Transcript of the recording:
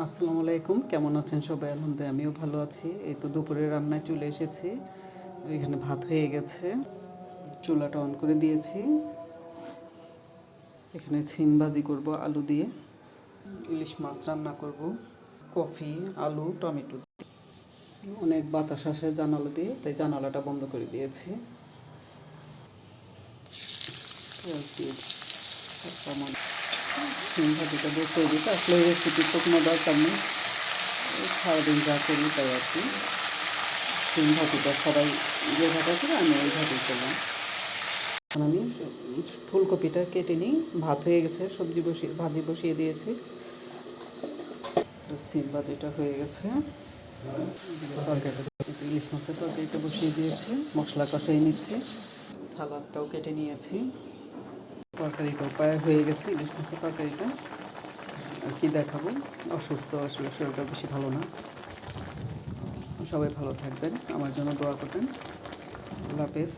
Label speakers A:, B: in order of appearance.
A: আসসালামু আলাইকুম, কেমন আছেন সবাই? আলহামদুলিল্লাহ আমিও ভালো আছি। এই তো দুপুরে রান্নায় চলে এসেছি। এখানে ভাত হয়ে গেছে, চুলাটা অন করে দিয়েছি। এখানে সিম ভাজি করব আলু দিয়ে, ইলিশ মাছ রান্না করব, কফি, আলু, টমেটো। অনেক বাতাস আসে জানালা দিয়ে, তাই জানালাটা বন্ধ করে দিয়েছি। সিম ভাজিটা বসিয়ে দিতে আসলে রেসিপি তো কোনো দরকার নেই, সারাদিন যা করি তাই আর কি। সিম ভাজিটা সবাই যেভাবে করে আমি ওইভাবেই করলাম। এখন আমি ফুলকপিটা কেটে নিই। ভাত হয়ে গেছে, ভাজি বসিয়ে দিয়েছি। সিম ভাজিটা হয়ে গেছে। তরকারিটা ইলিশ মাছের তরকারিটা বসিয়ে দিয়েছি, মশলা কষাই নিচ্ছি। সালাদটাও কেটে নিয়েছি। তরকারিটাও প্রায় হয়ে গেছে, ইলিশ মাছের তরকারিটা। আর কি দেখাবো, অসুস্থ, আসলে শরীরটা বেশি ভালো না। সবাই ভালো থাকবেন, আমার জন্য দোয়া করবেন। আল্লাহ হাফেজ।